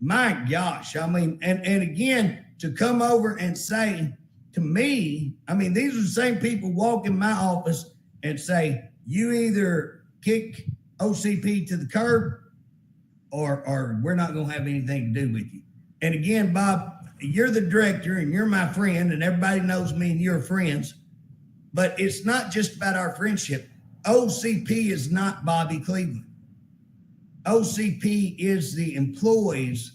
My gosh. I mean, and again, to come over and say to me, I mean, these are the same people walk in my office and say, you either kick OCP to the curb or we're not going to have anything to do with you. And again, Bob, you're the director and you're my friend and everybody knows me and you're friends, but it's not just about our friendship. OCP is not Bobby Cleveland. OCP is the employees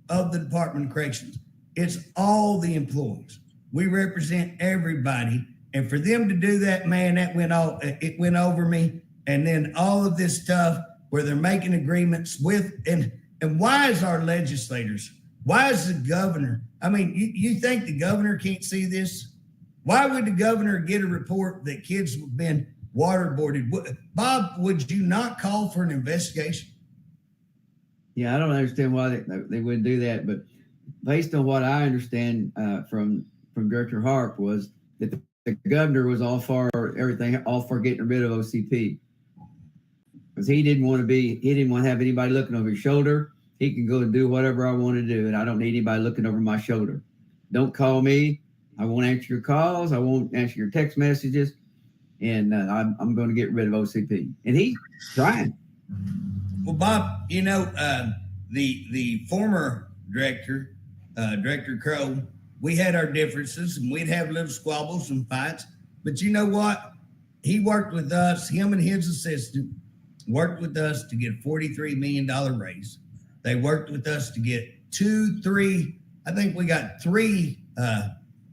of the Department of Corrections. It's all the employees. We represent everybody. And for them to do that, man, it went over me. And then all of this stuff where they're making agreements with, and why is our legislators, why is the governor, I mean, you think the governor can't see this? Why would the governor get a report that kids have been waterboarded? Bob, would you not call for an investigation? Yeah, I don't understand why they wouldn't do that. But based on what I understand from Director Harp was that the governor was all for everything, all for getting rid of OCP. Because he didn't want to have anybody looking over his shoulder. He can go and do whatever I want to do, and I don't need anybody looking over my shoulder. Don't call me. I won't answer your calls. I won't answer your text messages. And I'm going to get rid of OCP. And he's trying. Well, Bob, you know, the former director, Director Crow, we had our differences and we'd have little squabbles and fights. But you know what? He worked with us, him and his assistant worked with us to get a $43 million raise. They worked with us to get 3, I think we got 3,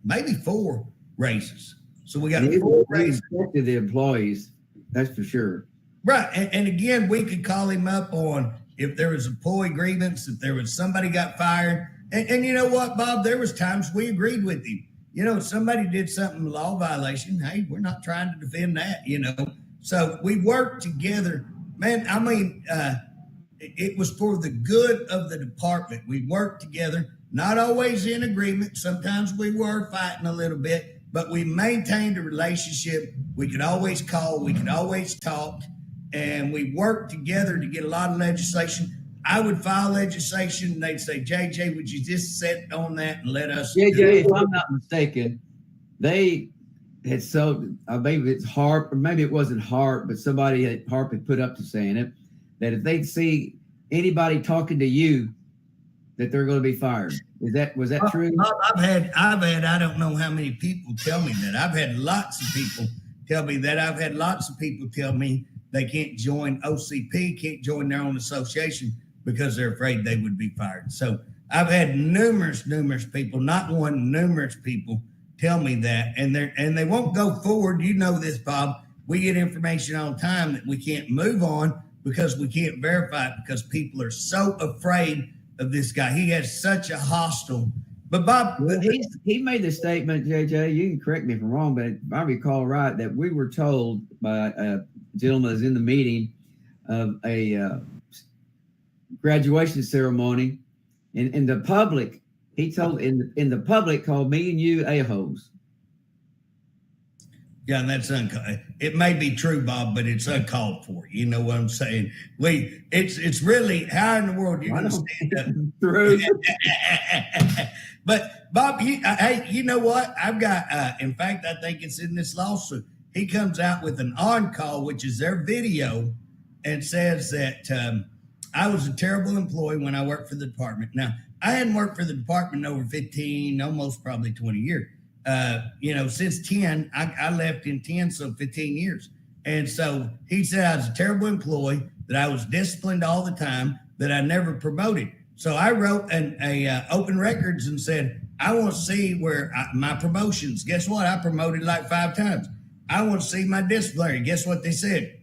maybe 4 raises. So we got And four he raises. respected the employees, that's for sure. Right. And again, we could call him up on if there was employee grievance, if there was somebody got fired. And you know what, Bob? There was times we agreed with him. You know, if somebody did something law violation, hey, we're not trying to defend that, you know. So we worked together. Man, I mean, it was for the good of the department. We worked together, not always in agreement. Sometimes we were fighting a little bit, but we maintained a relationship. We could always call, we could always talk, and we worked together to get a lot of legislation. I would file legislation, and they'd say, JJ, would you just sit on that and let us? JJ, if I'm not mistaken, they had sold, maybe it's Harp, or maybe it wasn't Harp, but somebody at Harp had put up to saying it, that if they'd see anybody talking to you, that they're going to be fired. Was that true? I've had, I don't know how many people tell me that. I've had lots of people tell me that. I've had lots of people tell me they can't join OCP, can't join their own association because they're afraid they would be fired. So I've had numerous people, not one, numerous people tell me that, and they won't go forward. You know this, Bob. We get information all the time that we can't move on because we can't verify it because people are so afraid of this guy. He has such a hostile. But Bob, well, he made the statement, JJ. You can correct me if I'm wrong, but if I recall right, that we were told by a gentleman that's in the meeting of a graduation ceremony, in the public, he told in the public called me and you a-holes. Yeah, and that's uncalled. It may be true, Bob, but it's uncalled for. You know what I'm saying? It's really, how in the world are you going to stand up? True. But Bob, hey, you know what? I've got. In fact, I think it's in this lawsuit. He comes out with an on-call, which is their video, and says that I was a terrible employee when I worked for the department. Now, I hadn't worked for the department in over 15, almost probably 20 years. Since 10, I left in 10, so 15 years. And so he said I was a terrible employee, that I was disciplined all the time, that I never promoted. So I wrote a open records and said, I want to see where my promotions. Guess what? I promoted like 5 times. I want to see my disciplinary. Guess what they said?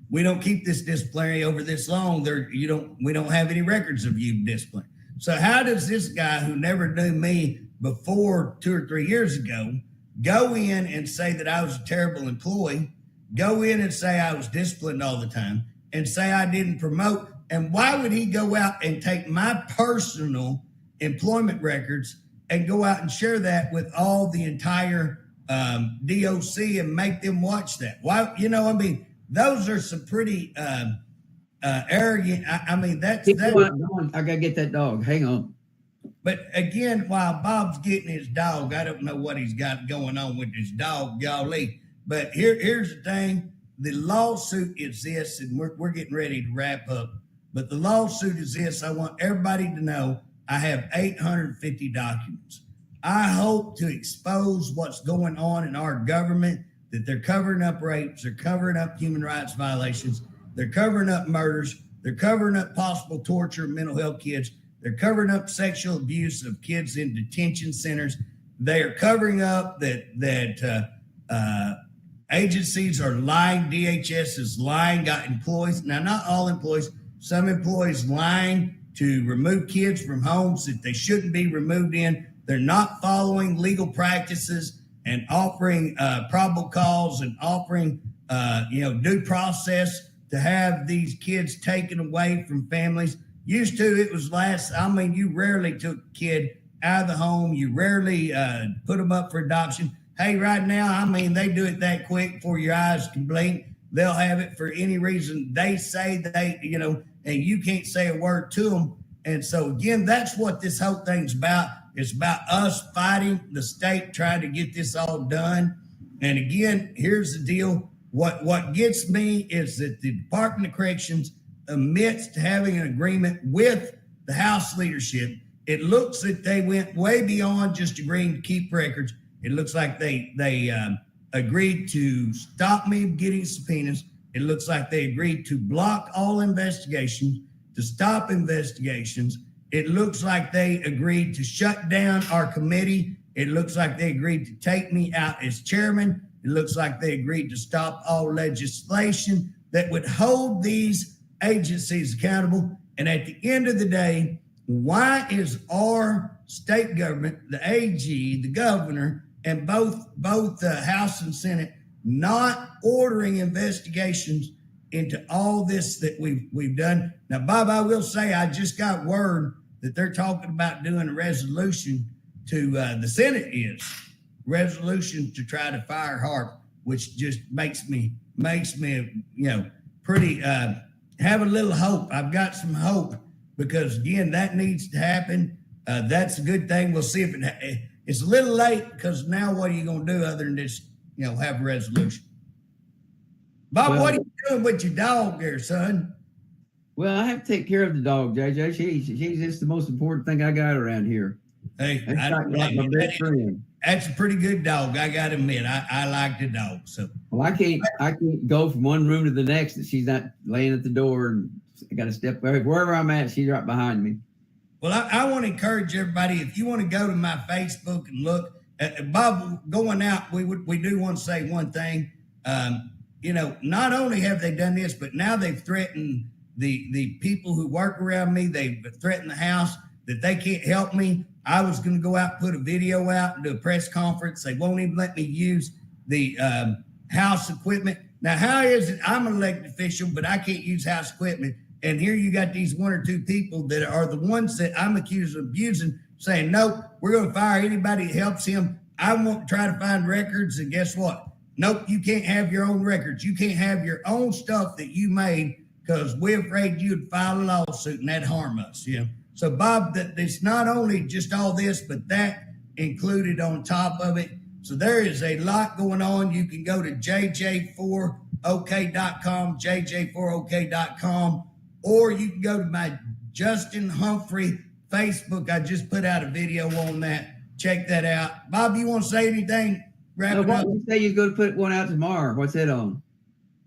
We don't keep this disciplinary over this long. We don't have any records of you disciplined. So how does this guy who never knew me before 2 or 3 years ago go in and say that I was a terrible employee, go in and say I was disciplined all the time, and say I didn't promote? And why would he go out and take my personal employment records and go out and share that with all the entire DOC and make them watch that? Why? Those are some pretty arrogant. That's. I gotta get that dog. Hang on. But again, while Bob's getting his dog, I don't know what he's got going on with his dog, golly. But here's the thing: the lawsuit is this, and we're getting ready to wrap up. But the lawsuit is this: I want everybody to know I have 850 documents. I hope to expose what's going on in our government, that they're covering up rapes, they're covering up human rights violations, they're covering up murders, they're covering up possible torture of mental health kids, they're covering up sexual abuse of kids in detention centers. They are covering up that agencies are lying. DHS is lying, got employees. Now, not all employees. Some employees lying to remove kids from homes that they shouldn't be removed in. They're not following legal practices and offering probable cause and offering, due process to have these kids taken away from families. Used to, it was you rarely took a kid out of the home. You rarely put them up for adoption. Hey, right now, they do it that quick before your eyes can blink. They'll have it for any reason they say and you can't say a word to them. And so, again, that's what this whole thing's about. It's about us fighting the state, trying to get this all done. And again, here's the deal. What gets me is that the Department of Corrections admits to having an agreement with the House leadership. It looks that they went way beyond just agreeing to keep records. It looks like they agreed to stop me getting subpoenas. It looks like they agreed to block all investigations, to stop investigations. It looks like they agreed to shut down our committee It looks like they agreed to take me out as chairman. It looks like they agreed to stop all legislation that would hold these agencies accountable. And at the end of the day, why is our state government, the AG, the governor, and both the House and Senate not ordering investigations into all this that we've done? Now, Bob, I will say I just got word that they're talking about doing a resolution to the Senate is resolution to try to fire Harp, which just makes me pretty have a little hope. I've got some hope because again that needs to happen. That's a good thing. We'll see if it's a little late because now what are you going to do other than just have a resolution? Bob, well, what are you doing with your dog there, son? Well, I have to take care of the dog, JJ. She's just the most important thing I got around here. Hey, like my best friend. That's a pretty good dog. I got to admit, I like the dog. So, well, I can't go from one room to the next that she's not laying at the door, and I got to step wherever I'm at. She's right behind me. Well, I want to encourage everybody. If you want to go to my Facebook and look, Bob, going out, we do want to say one thing. Not only have they done this, but now they've threatened the people who work around me. They've threatened the house that they can't help me. I was going to go out and put a video out and do a press conference. They won't even let me use the house equipment. Now, how is it I'm an elected official, but I can't use house equipment? And here you got these one or two people that are the ones that I'm accused of abusing, saying, nope, we're going to fire anybody that helps him. I want to try to find records, and guess what? Nope, you can't have your own records. You can't have your own stuff that you made because we're afraid you'd file a lawsuit and that'd harm us. So, Bob, it's not only just all this, but that included on top of it. So there is a lot going on. You can go to jj4ok.com, jj4ok.com, or you can go to my Justin Humphrey Facebook. I just put out a video on that. Check that out. Bob, you want to say anything? You say you're going to put one out tomorrow. What's it on?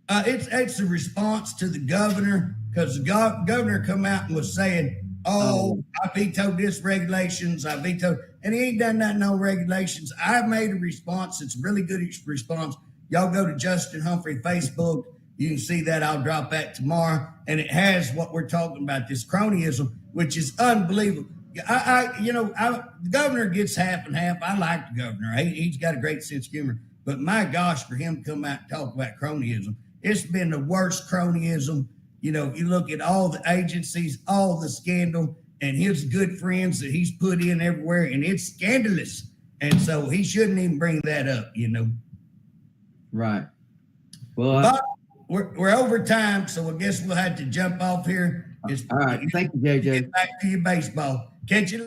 It's a response to the governor because the governor come out and was saying, I vetoed this regulations. And he ain't done nothing on regulations. I've made a response. It's a really good response. Y'all go to Justin Humphrey Facebook. You can see that. I'll drop that tomorrow. And it has what we're talking about, this cronyism, which is unbelievable. The governor gets half and half. I like the governor. He's got a great sense of humor. But my gosh, for him to come out and talk about cronyism, it's been the worst cronyism. If you look at all the agencies, all the scandal, and his good friends that he's put in everywhere, and it's scandalous. And so he shouldn't even bring that up, Right. Well, but we're over time, so I guess we'll have to jump off here. All right. Thank you, JJ. Get back to your baseball. Catch you.